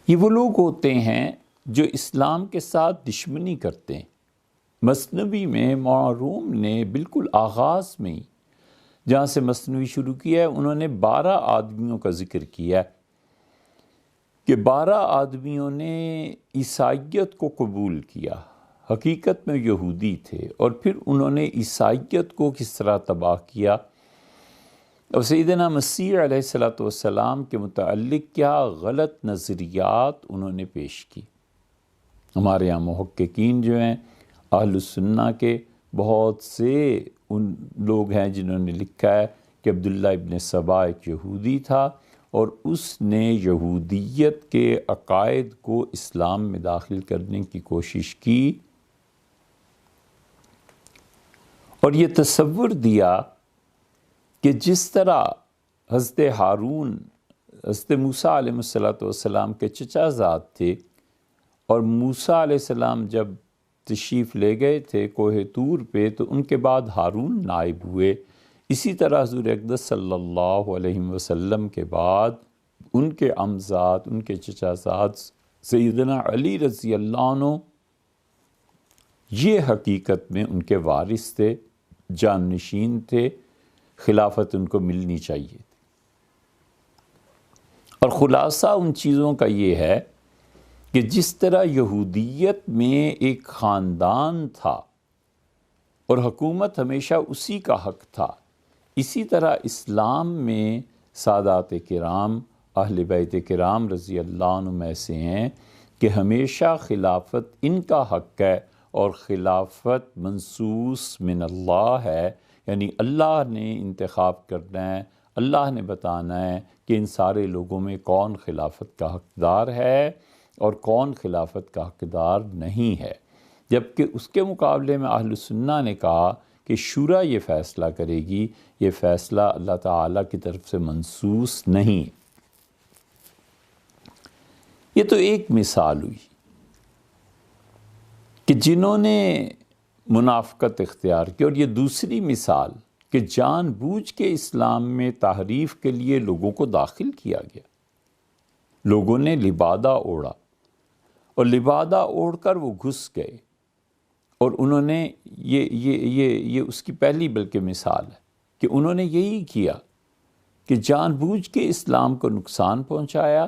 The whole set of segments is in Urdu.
یہ وہ لوگ ہوتے ہیں جو اسلام کے ساتھ دشمنی کرتے ہیں۔ مثنوی میں مولانا روم نے بالکل آغاز میں ہی جہاں سے مثنوی شروع کیا ہے، انہوں نے 12 آدمیوں کا ذکر کیا ہے کہ 12 آدمیوں نے عیسائیت کو قبول کیا، حقیقت میں یہودی تھے، اور پھر انہوں نے عیسائیت کو کس طرح تباہ کیا، اور سیدنا مسیح علیہ السلام کے متعلق کیا غلط نظریات انہوں نے پیش کی۔ ہمارے یہاں محققین جو ہیں اہل السنہ کے بہت سے ان لوگ ہیں جنہوں نے لکھا ہے کہ عبداللہ ابن سبا ایک یہودی تھا اور اس نے یہودیت کے عقائد کو اسلام میں داخل کرنے کی کوشش کی، اور یہ تصور دیا کہ جس طرح حضرت ہارون حضرت موسیٰ علیہ السلام کے چچا زاد تھے، اور موسیٰ علیہ السلام جب تشریف لے گئے تھے کوہ طور پہ تو ان کے بعد ہارون نائب ہوئے، اسی طرح حضور اقدس صلی اللہ علیہ وسلم کے بعد ان کے عمزاد، ان کے چچا زاد سیدنا علی رضی اللہ عنہ یہ حقیقت میں ان کے وارث تھے، جانشین تھے، خلافت ان کو ملنی چاہیے تھی۔ اور خلاصہ ان چیزوں کا یہ ہے کہ جس طرح یہودیت میں ایک خاندان تھا اور حکومت ہمیشہ اسی کا حق تھا، اسی طرح اسلام میں سادات کرام اہل بیت کرام رضی اللہ عنہ میں سے ہیں کہ ہمیشہ خلافت ان کا حق ہے، اور خلافت منصوص من اللہ ہے، یعنی اللہ نے انتخاب کرنا ہے، اللہ نے بتانا ہے کہ ان سارے لوگوں میں کون خلافت کا حقدار ہے اور کون خلافت کا حقدار نہیں ہے، جبکہ اس کے مقابلے میں اہل سنہ نے کہا کہ شورا یہ فیصلہ کرے گی، یہ فیصلہ اللہ تعالیٰ کی طرف سے منصوص نہیں۔ یہ تو ایک مثال ہوئی کہ جنہوں نے منافقت اختیار کی، اور یہ دوسری مثال کہ جان بوجھ کے اسلام میں تحریف کے لیے لوگوں کو داخل کیا گیا، لوگوں نے لبادہ اوڑھا اور لبادہ اوڑھ کر وہ گھس گئے، اور انہوں نے یہ اس کی پہلی بلکہ مثال ہے کہ انہوں نے یہی کیا کہ جان بوجھ کے اسلام کو نقصان پہنچایا،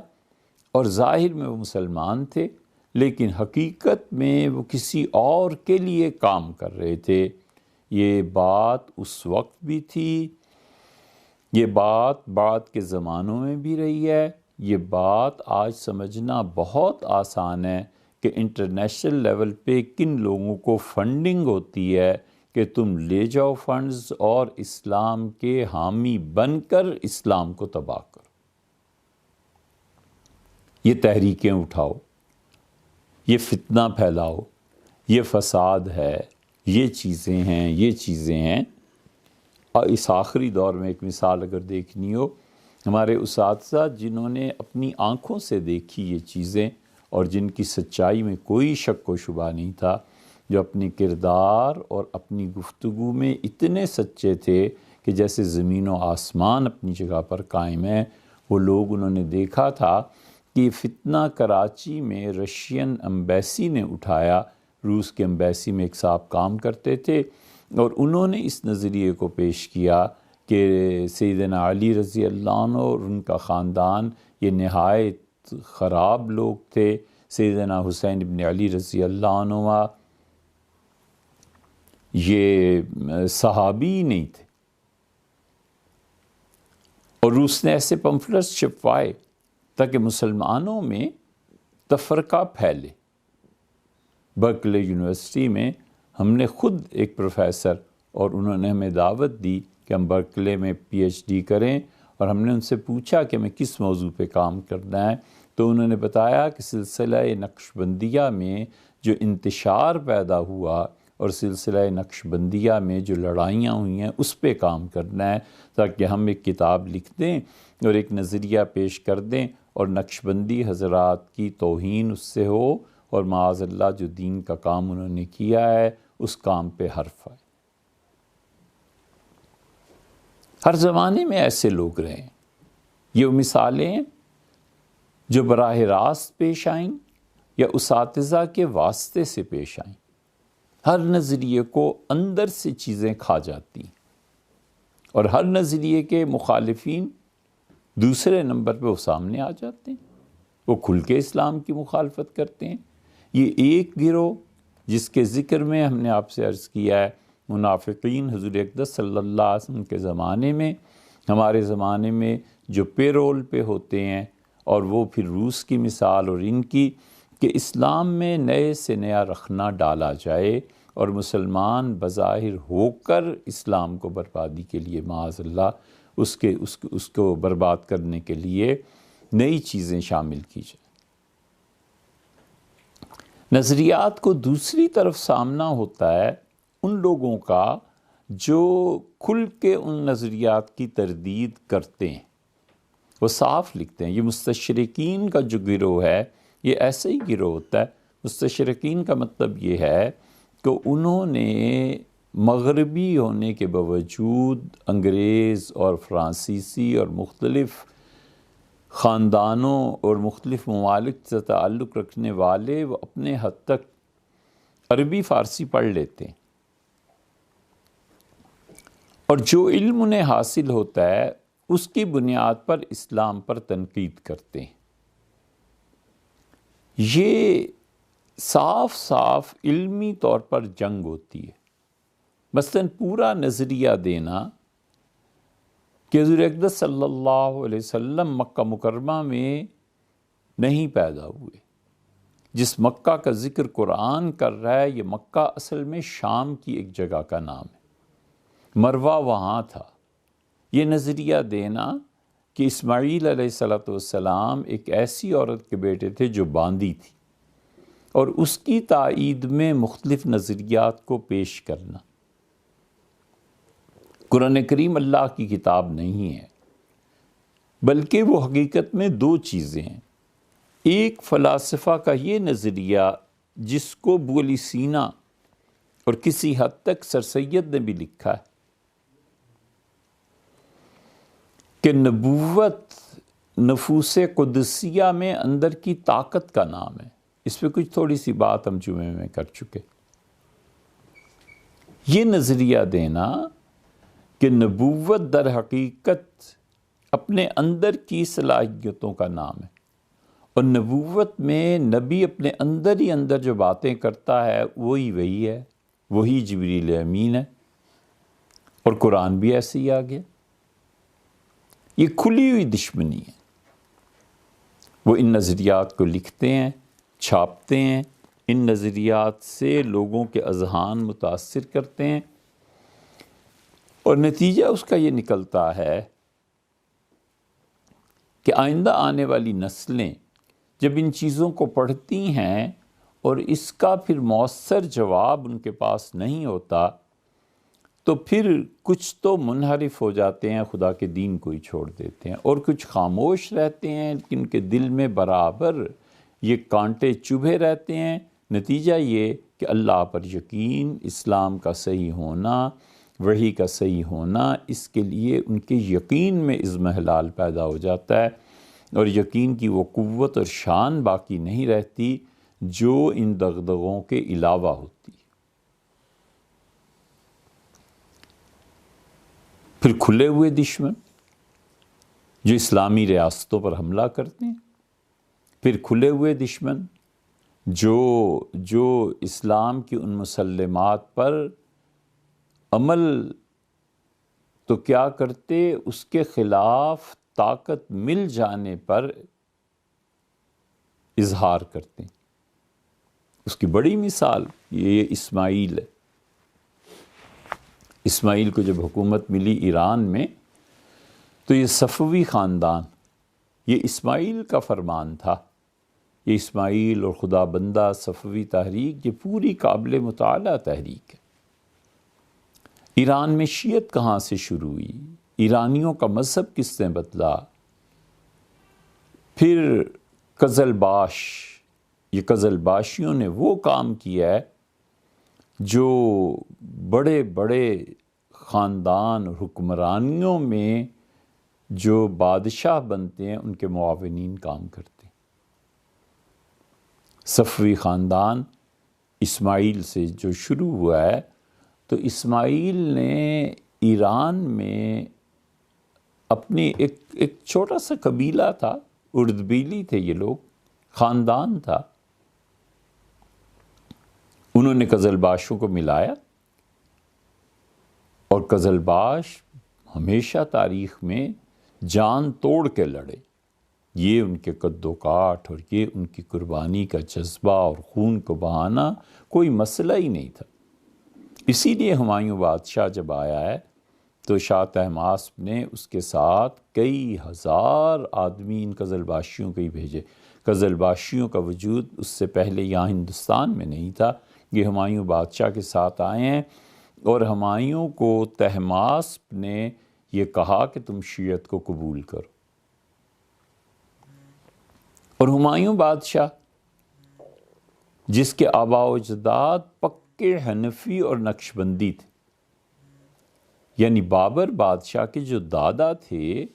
اور ظاہر میں وہ مسلمان تھے لیکن حقیقت میں وہ کسی اور کے لیے کام کر رہے تھے۔ یہ بات اس وقت بھی تھی، یہ بات بعد کے زمانوں میں بھی رہی ہے، یہ بات آج سمجھنا بہت آسان ہے کہ انٹرنیشنل لیول پہ کن لوگوں کو فنڈنگ ہوتی ہے کہ تم لے جاؤ فنڈز اور اسلام کے حامی بن کر اسلام کو تباہ کرو، یہ تحریکیں اٹھاؤ، یہ فتنہ پھیلاؤ، یہ فساد ہے، یہ چیزیں ہیں، یہ چیزیں ہیں۔ اور اس آخری دور میں ایک مثال اگر دیکھنی ہو، ہمارے اساتذہ جنہوں نے اپنی آنکھوں سے دیکھی یہ چیزیں اور جن کی سچائی میں کوئی شک و شبہ نہیں تھا، جو اپنے کردار اور اپنی گفتگو میں اتنے سچے تھے کہ جیسے زمین و آسمان اپنی جگہ پر قائم ہے، وہ لوگ انہوں نے دیکھا تھا کہ فتنہ کراچی میں رشین ایمبیسی نے اٹھایا، روس کے ایمبیسی میں ایک صاحب کام کرتے تھے، اور انہوں نے اس نظریے کو پیش کیا کہ سیدنا علی رضی اللہ عنہ اور ان کا خاندان یہ نہایت خراب لوگ تھے، سیدنا حسین ابن علی رضی اللہ عنہ یہ صحابی نہیں تھے، اور روس نے ایسے پمفلٹس چھپوائے تاکہ مسلمانوں میں تفرقہ پھیلے۔ برکلے یونیورسٹی میں ہم نے خود ایک پروفیسر، اور انہوں نے ہمیں دعوت دی کہ ہم برکلے میں پی ایچ ڈی کریں، اور ہم نے ان سے پوچھا کہ ہمیں کس موضوع پہ کام کرنا ہے، تو انہوں نے بتایا کہ سلسلہ نقش بندیہ میں جو انتشار پیدا ہوا اور سلسلہ نقش بندیہ میں جو لڑائیاں ہوئی ہیں اس پہ کام کرنا ہے، تاکہ ہم ایک کتاب لکھ دیں اور ایک نظریہ پیش کر دیں اور نقش بندی حضرات کی توہین اس سے ہو، اور معاذ اللہ جو دین کا کام انہوں نے کیا ہے اس کام پہ حرف آئے۔ ہر زمانے میں ایسے لوگ رہے ہیں، یہ وہ مثالیں ہیں جو براہ راست پیش آئیں یا اساتذہ کے واسطے سے پیش آئیں، ہر نظریے کو اندر سے چیزیں کھا جاتی ہیں، اور ہر نظریے کے مخالفین دوسرے نمبر پہ وہ سامنے آ جاتے ہیں، وہ کھل کے اسلام کی مخالفت کرتے ہیں۔ یہ ایک گروہ جس کے ذکر میں ہم نے آپ سے عرض کیا ہے، منافقین حضور اقدس صلی اللہ علیہ وسلم کے زمانے میں، ہمارے زمانے میں جو پے رول پہ ہوتے ہیں، اور وہ پھر روس کی مثال اور ان کی، کہ اسلام میں نئے سے نیا رخنا ڈالا جائے اور مسلمان بظاہر ہو کر اسلام کو بربادی کے لیے معاذ اللہ اس کو برباد کرنے کے لیے نئی چیزیں شامل کی جائیں۔ نظریات کو دوسری طرف سامنا ہوتا ہے ان لوگوں کا جو کھل کے ان نظریات کی تردید کرتے ہیں، وہ صاف لکھتے ہیں۔ یہ مستشرقین کا جو گروہ ہے، یہ ایسا ہی گروہ ہوتا ہے۔ مستشرقین کا مطلب یہ ہے کہ انہوں نے مغربی ہونے کے باوجود انگریز اور فرانسیسی اور مختلف خاندانوں اور مختلف ممالک سے تعلق رکھنے والے، وہ اپنے حد تک عربی فارسی پڑھ لیتے ہیں، اور جو علم انہیں حاصل ہوتا ہے اس کی بنیاد پر اسلام پر تنقید کرتے ہیں۔ یہ صاف صاف علمی طور پر جنگ ہوتی ہے۔ مثلاً پورا نظریہ دینا کہ حضور اقدس صلی اللہ علیہ وسلم مکہ مکرمہ میں نہیں پیدا ہوئے، جس مکہ کا ذکر قرآن کر رہا ہے، یہ مکہ اصل میں شام کی ایک جگہ کا نام ہے، مروہ وہاں تھا۔ یہ نظریہ دینا کہ اسماعیل علیہ السلام ایک ایسی عورت کے بیٹے تھے جو باندی تھی، اور اس کی تائید میں مختلف نظریات کو پیش کرنا۔ قرآن کریم اللہ کی کتاب نہیں ہے، بلکہ وہ حقیقت میں دو چیزیں ہیں۔ ایک فلاسفہ کا یہ نظریہ جس کو ابو علی سینا اور کسی حد تک سر سید نے بھی لکھا ہے کہ نبوت نفوس قدسیہ میں اندر کی طاقت کا نام ہے۔ اس پہ کچھ تھوڑی سی بات ہم جمعے میں کر چکے۔ یہ نظریہ دینا کہ نبوت در حقیقت اپنے اندر کی صلاحیتوں کا نام ہے، اور نبوت میں نبی اپنے اندر ہی اندر جو باتیں کرتا ہے وہی ہے، وہی جبریل امین ہے، اور قرآن بھی ایسے ہی آ گیا۔ یہ کھلی ہوئی دشمنی ہے۔ وہ ان نظریات کو لکھتے ہیں، چھاپتے ہیں، ان نظریات سے لوگوں کے اذہان متاثر کرتے ہیں، اور نتیجہ اس کا یہ نکلتا ہے کہ آئندہ آنے والی نسلیں جب ان چیزوں کو پڑھتی ہیں اور اس کا پھر مؤثر جواب ان کے پاس نہیں ہوتا، تو پھر کچھ تو منحرف ہو جاتے ہیں، خدا کے دین کو ہی چھوڑ دیتے ہیں، اور کچھ خاموش رہتے ہیں لیکن کے دل میں برابر یہ کانٹے چبھے رہتے ہیں۔ نتیجہ یہ کہ اللہ پر یقین، اسلام کا صحیح ہونا، وحی کا صحیح ہونا، اس کے لیے ان کے یقین میں عزم حلال پیدا ہو جاتا ہے، اور یقین کی وہ قوت اور شان باقی نہیں رہتی جو ان دغدغوں کے علاوہ ہوتی ہے۔ پھر کھلے ہوئے دشمن جو اسلامی ریاستوں پر حملہ کرتے ہیں، پھر کھلے ہوئے دشمن جو اسلام کی ان مسلمات پر عمل تو کیا کرتے، اس کے خلاف طاقت مل جانے پر اظہار کرتے ہیں۔ اس کی بڑی مثال یہ اسماعیل ہے۔ اسماعیل کو جب حکومت ملی ایران میں، تو یہ صفوی خاندان، یہ اسماعیل کا فرمان تھا۔ یہ اسماعیل اور خدا بندہ صفوی تحریک یہ پوری قابل مطالعہ تحریک ہے۔ ایران میں شیعت کہاں سے شروع ہوئی، ایرانیوں کا مذہب کس نے بدلا، پھر قزلباش، یہ قزلباشیوں نے وہ کام کیا ہے جو بڑے بڑے خاندان اور حکمرانیوں میں جو بادشاہ بنتے ہیں ان کے معاونین کام کرتے ہیں۔ صفوی خاندان اسماعیل سے جو شروع ہوا ہے، تو اسماعیل نے ایران میں اپنی ایک چھوٹا سا قبیلہ تھا، اردبیلی تھے یہ لوگ، خاندان تھا، انہوں نے قزلباشوں کو ملایا، اور قزلباش ہمیشہ تاریخ میں جان توڑ کے لڑے۔ یہ ان کے قد و کاٹ اور یہ ان کی قربانی کا جذبہ اور خون کو بہانا کوئی مسئلہ ہی نہیں تھا۔ اسی لیے ہمایوں بادشاہ جب آیا ہے تو شاہ طہماسپ نے اس کے ساتھ کئی ہزار آدمی ان قزلباشیوں کے ہی بھیجے۔ قزلباشیوں کا وجود اس سے پہلے یہاں ہندوستان میں نہیں تھا، یہ ہمایوں بادشاہ کے ساتھ آئے ہیں، اور ہمایوں کو طہماسپ نے یہ کہا کہ تم شیعت کو قبول کرو۔ اور ہمایوں بادشاہ جس کے آباء و اجداد پکے حنفی اور نقشبندی تھے، یعنی بابر بادشاہ کے جو دادا تھے،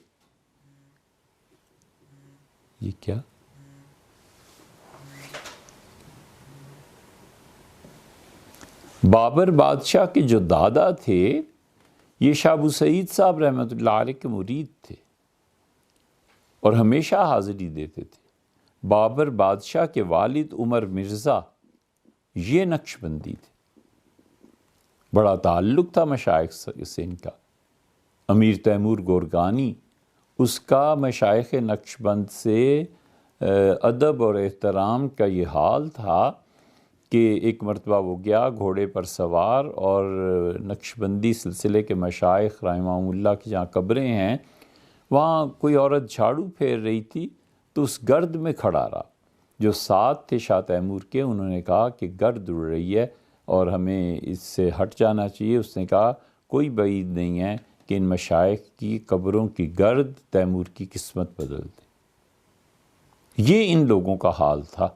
یہ کیا؟ بابر بادشاہ کے جو دادا تھے یہ شاہ ابو سعید صاحب رحمۃ اللہ علیہ کے مرید تھے اور ہمیشہ حاضری دیتے تھے۔ بابر بادشاہ کے والد عمر مرزا یہ نقشبندی تھے، بڑا تعلق تھا مشائخ سے ان کا۔ امیر تیمور گورگانی، اس کا مشائخ نقشبند سے ادب اور احترام کا یہ حال تھا کہ ایک مرتبہ وہ گیا گھوڑے پر سوار، اور نقشبندی سلسلے کے مشائخ رحمہم اللہ کی جہاں قبریں ہیں وہاں کوئی عورت جھاڑو پھیر رہی تھی، تو اس گرد میں کھڑا رہا۔ جو ساتھ تھے شاہ تیمور کے، انہوں نے کہا کہ گرد اڑ رہی ہے اور ہمیں اس سے ہٹ جانا چاہیے۔ اس نے کہا کوئی بعید نہیں ہے کہ ان مشائخ کی قبروں کی گرد تیمور کی قسمت بدل دے۔ یہ ان لوگوں کا حال تھا۔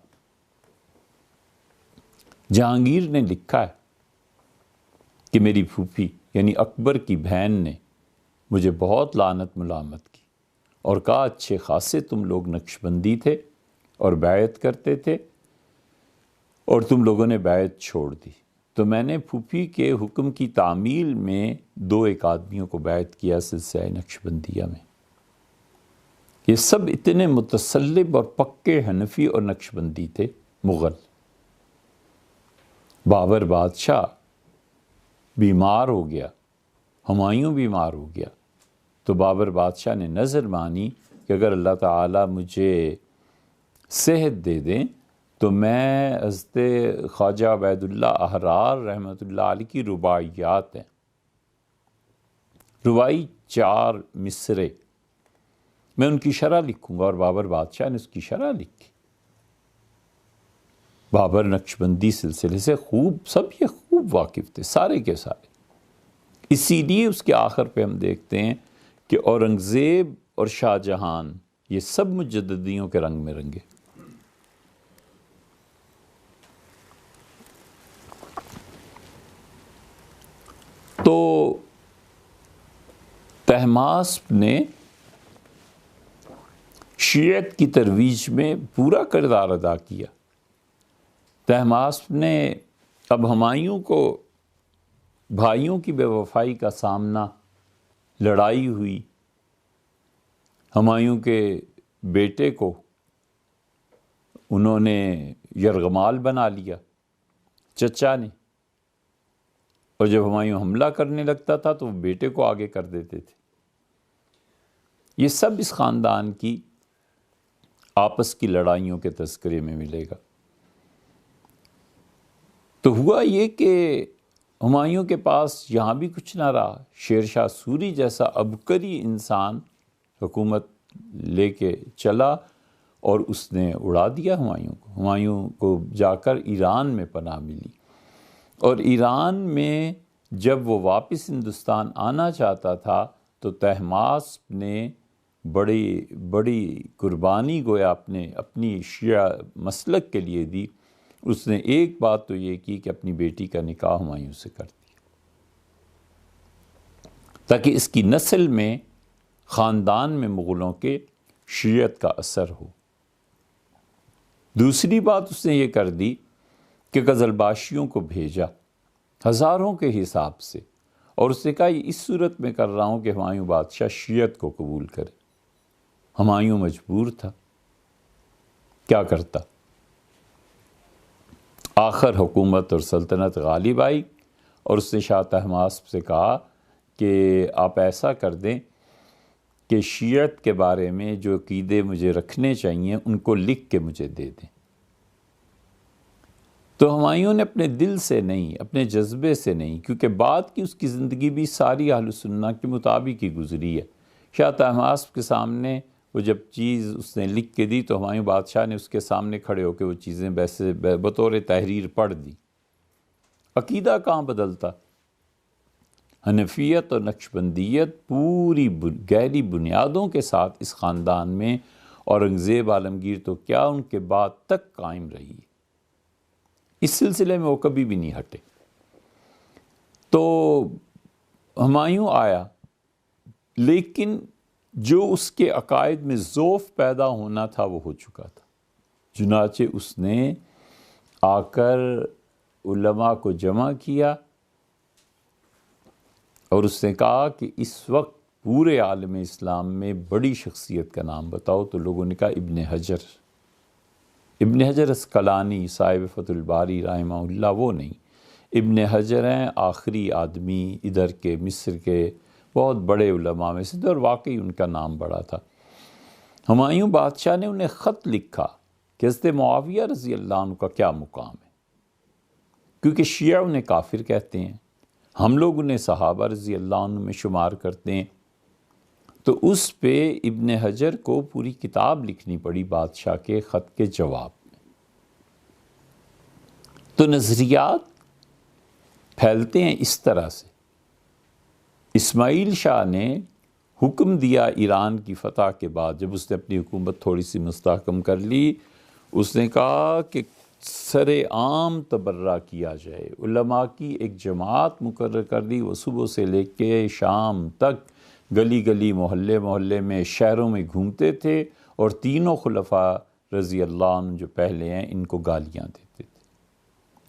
جہانگیر نے لکھا ہے کہ میری پھوپھی یعنی اکبر کی بہن نے مجھے بہت لعنت ملامت کی اور کہا اچھے خاصے تم لوگ نقشبندی تھے اور بیعت کرتے تھے اور تم لوگوں نے بیعت چھوڑ دی۔ تو میں نے پھوپھی کے حکم کی تعمیل میں 2 آدمیوں کو بیعت کیا سلسلہ نقشبندیہ میں۔ یہ سب اتنے متسلب اور پکے حنفی اور نقشبندی تھے مغل۔ بابر بادشاہ بیمار ہو گیا، ہمایوں بیمار ہو گیا، تو بابر بادشاہ نے نظر مانی کہ اگر اللہ تعالیٰ مجھے صحت دے دیں تو میں حضرت خواجہ عبید اللہ احرار رحمۃ اللہ علیہ کی رباعیات ہیں، رباعی 4 مصرے، میں ان کی شرح لکھوں گا، اور بابر بادشاہ نے اس کی شرح لکھی۔ بابر نقشبندی سلسلے سے سب یہ خوب واقف تھے، سارے کے سارے۔ اسی لیے اس کے آخر پہ ہم دیکھتے ہیں کہ اورنگزیب اور شاہ جہان یہ سب مجددیوں کے رنگ میں رنگے۔ تو طہماسپ نے شیعت کی ترویج میں پورا کردار ادا کیا۔ طہماسپ نے اب ہمایوں کو بھائیوں کی بے وفائی کا سامنا، لڑائی ہوئی، ہمایوں کے بیٹے کو انہوں نے یرغمال بنا لیا چچا نے، اور جب ہمایوں حملہ کرنے لگتا تھا تو وہ بیٹے کو آگے کر دیتے تھے۔ یہ سب اس خاندان کی آپس کی لڑائیوں کے تذکرے میں ملے گا۔ تو ہوا یہ کہ ہمایوں کے پاس یہاں بھی کچھ نہ رہا، شیر شاہ سوری جیسا عبقری انسان حکومت لے کے چلا اور اس نے اڑا دیا ہمایوں کو۔ ہمایوں کو جا کر ایران میں پناہ ملی، اور ایران میں جب وہ واپس ہندوستان آنا چاہتا تھا تو طہماسپ نے بڑی قربانی گویا اپنی شیعہ مسلک کے لیے دی۔ اس نے ایک بات تو یہ کی کہ اپنی بیٹی کا نکاح ہمایوں سے کر دیا تاکہ اس کی نسل میں، خاندان میں مغلوں کے شیعت کا اثر ہو۔ دوسری بات اس نے یہ کر دی کہ قزلباشیوں کو بھیجا ہزاروں کے حساب سے، اور اس نے کہا یہ اس صورت میں کر رہا ہوں کہ ہمایوں بادشاہ شیعت کو قبول کرے۔ ہمایوں مجبور تھا، کیا کرتا؟ آخر حکومت اور سلطنت غالب آئی، اور اس نے شاہ طہماسپ سے کہا کہ آپ ایسا کر دیں کہ شیعت کے بارے میں جو عقیدے مجھے رکھنے چاہیے ان کو لکھ کے مجھے دے دیں۔ تو ہمایوں نے اپنے دل سے نہیں، اپنے جذبے سے نہیں، کیونکہ بعد کی اس کی زندگی بھی ساری اہل سنہ کے مطابق ہی گزری ہے۔ شاہ طہماسپ کے سامنے وہ جب چیز اس نے لکھ کے دی تو ہمایوں بادشاہ نے اس کے سامنے کھڑے ہو کے وہ چیزیں ویسے بطور تحریر پڑھ دی۔ عقیدہ کہاں بدلتا؟ حنفیت اور نقشبندیت پوری گہری بنیادوں کے ساتھ اس خاندان میں اورنگزیب عالمگیر تو کیا ان کے بعد تک قائم رہی۔ اس سلسلے میں وہ کبھی بھی نہیں ہٹے۔ تو ہمایوں آیا، لیکن جو اس کے عقائد میں ذوف پیدا ہونا تھا وہ ہو چکا تھا۔ چنانچہ اس نے آ کر علماء کو جمع کیا اور اس نے کہا کہ اس وقت پورے عالم اسلام میں بڑی شخصیت کا نام بتاؤ، تو لوگوں نے کہا ابن حجر اسقلانی صاحب فتح الباری رحمہ اللہ، وہ نہیں، ابن حجر ہیں آخری آدمی ادھر کے مصر کے بہت بڑے علماء میں سے، اور واقعی ان کا نام بڑا تھا۔ ہمایوں بادشاہ نے انہیں خط لکھا کہ حضرت معاویہ رضی اللہ عنہ کا کیا مقام ہے، کیونکہ شیعہ انہیں کافر کہتے ہیں، ہم لوگ انہیں صحابہ رضی اللہ عنہ میں شمار کرتے ہیں۔ تو اس پہ ابن حجر کو پوری کتاب لکھنی پڑی بادشاہ کے خط کے جواب میں۔ تو نظریات پھیلتے ہیں اس طرح سے۔ اسماعیل شاہ نے حکم دیا ایران کی فتح کے بعد، جب اس نے اپنی حکومت تھوڑی سی مستحکم کر لی، اس نے کہا کہ سر عام تبرہ کیا جائے، علماء کی ایک جماعت مقرر کر دی، وہ صبح سے لے کے شام تک گلی گلی محلے محلے میں شہروں میں گھومتے تھے، اور تینوں خلفاء رضی اللہ عنہ جو پہلے ہیں ان کو گالیاں دیتے تھے۔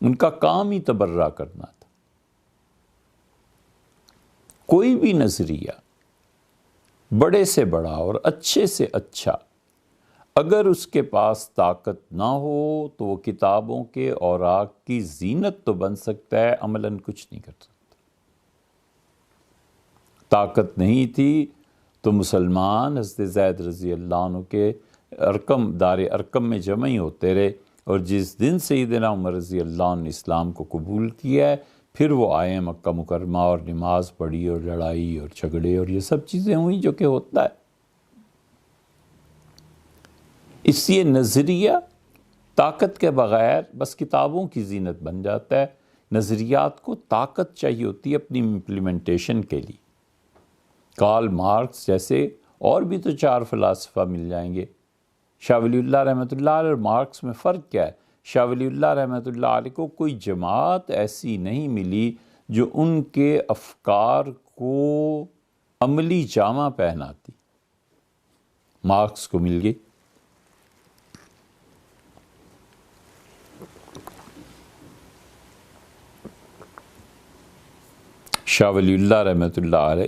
ان کا کام ہی تبرہ کرنا تھا۔ کوئی بھی نظریہ بڑے سے بڑا اور اچھے سے اچھا اگر اس کے پاس طاقت نہ ہو تو وہ کتابوں کے اوراق کی زینت تو بن سکتا ہے، عملاً کچھ نہیں کر سکتا۔ طاقت نہیں تھی تو مسلمان حضرت زید رضی اللہ عنہ کے دار ارقم میں جمع ہی ہوتے رہے، اور جس دن سیدنا عمر رضی اللہ عنہ نے اسلام کو قبول کیا ہے، پھر وہ آئے مکہ مکرمہ اور نماز پڑھی اور لڑائی اور جھگڑے اور یہ سب چیزیں ہوئیں جو کہ ہوتا ہے۔ اس لیے نظریہ طاقت کے بغیر بس کتابوں کی زینت بن جاتا ہے۔ نظریات کو طاقت چاہیے ہوتی ہے اپنی امپلیمنٹیشن کے لیے۔ کارل مارکس جیسے اور بھی تو 4 فلاسفہ مل جائیں گے۔ شاہ ولی اللہ رحمۃ اللہ علیہ اور مارکس میں فرق کیا ہے؟ شاہ ولی اللہ رحمۃ اللہ علیہ کو کوئی جماعت ایسی نہیں ملی جو ان کے افکار کو عملی جامہ پہناتی، مارکس کو مل گئی۔ شاہ ولی اللہ رحمۃ اللہ علیہ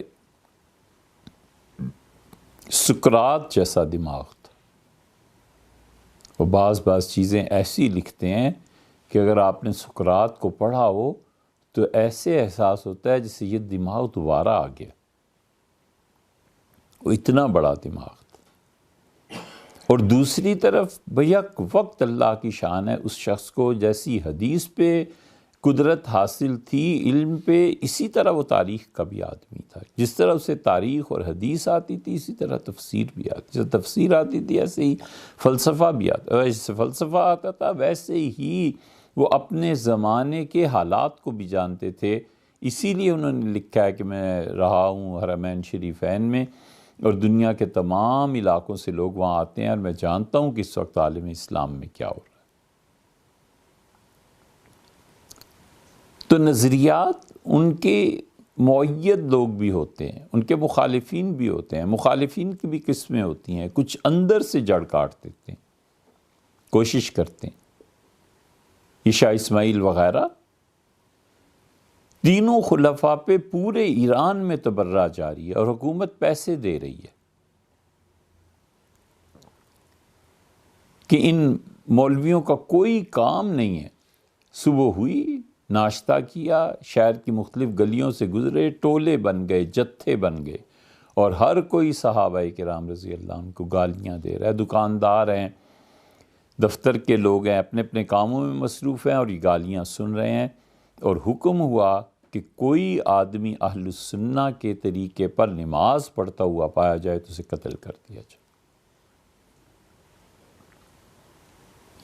سقراط جیسا دماغ تھا۔ وہ بعض چیزیں ایسی لکھتے ہیں کہ اگر آپ نے سقراط کو پڑھا ہو تو ایسے احساس ہوتا ہے جیسے یہ دماغ دوبارہ آ گیا۔ وہ اتنا بڑا دماغ تھا۔ اور دوسری طرف بیک وقت اللہ کی شان ہے اس شخص کو جیسی حدیث پہ قدرت حاصل تھی، علم پہ، اسی طرح وہ تاریخ کا بھی آدمی تھا۔ جس طرح اسے تاریخ اور حدیث آتی تھی اسی طرح تفسیر بھی آتی، جیسے تفسیر آتی تھی ایسے ہی فلسفہ بھی آتا، جیسے فلسفہ آتا تھا ویسے ہی وہ اپنے زمانے کے حالات کو بھی جانتے تھے۔ اسی لیے انہوں نے لکھا ہے کہ میں رہا ہوں حرمین شریفین میں، اور دنیا کے تمام علاقوں سے لوگ وہاں آتے ہیں، اور میں جانتا ہوں کہ اس وقت عالم اسلام میں کیا ہو رہا ہے۔ تو نظریات ان کے مؤید لوگ بھی ہوتے ہیں، ان کے مخالفین بھی ہوتے ہیں، مخالفین کی بھی قسمیں ہوتی ہیں، کچھ اندر سے جڑ کاٹ دیتے ہیں، کوشش کرتے ہیں، عیسیٰ اسماعیل وغیرہ، تینوں خلفاء پہ پورے ایران میں تبرہ جاری ہے اور حکومت پیسے دے رہی ہے کہ ان مولویوں کا کوئی کام نہیں ہے۔ صبح ہوئی، ناشتہ کیا، شہر کی مختلف گلیوں سے گزرے، ٹولے بن گئے، جتھے بن گئے، اور ہر کوئی صحابہ کرام رضی اللہ عنہ کو گالیاں دے رہا ہے۔ دکاندار ہیں، دفتر کے لوگ ہیں، اپنے اپنے کاموں میں مصروف ہیں اور یہ گالیاں سن رہے ہیں، اور حکم ہوا کہ کوئی آدمی اہل السنہ کے طریقے پر نماز پڑھتا ہوا پایا جائے تو اسے قتل کر دیا جائے۔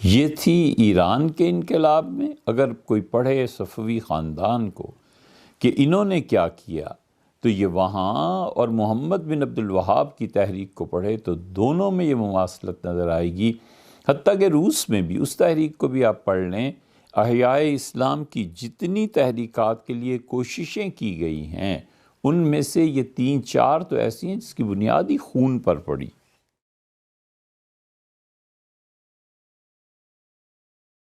یہ تھی ایران کے انقلاب میں۔ اگر کوئی پڑھے صفوی خاندان کو کہ انہوں نے کیا کیا، تو یہ وہاں اور محمد بن عبد الوہاب کی تحریک کو پڑھے تو دونوں میں یہ مماثلت نظر آئے گی۔ حتیٰ کہ روس میں بھی اس تحریک کو بھی آپ پڑھ لیں، احیاء اسلام کی جتنی تحریکات کے لیے کوششیں کی گئی ہیں ان میں سے یہ 3-4 تو ایسی ہیں جس کی بنیاد ہی خون پر پڑی۔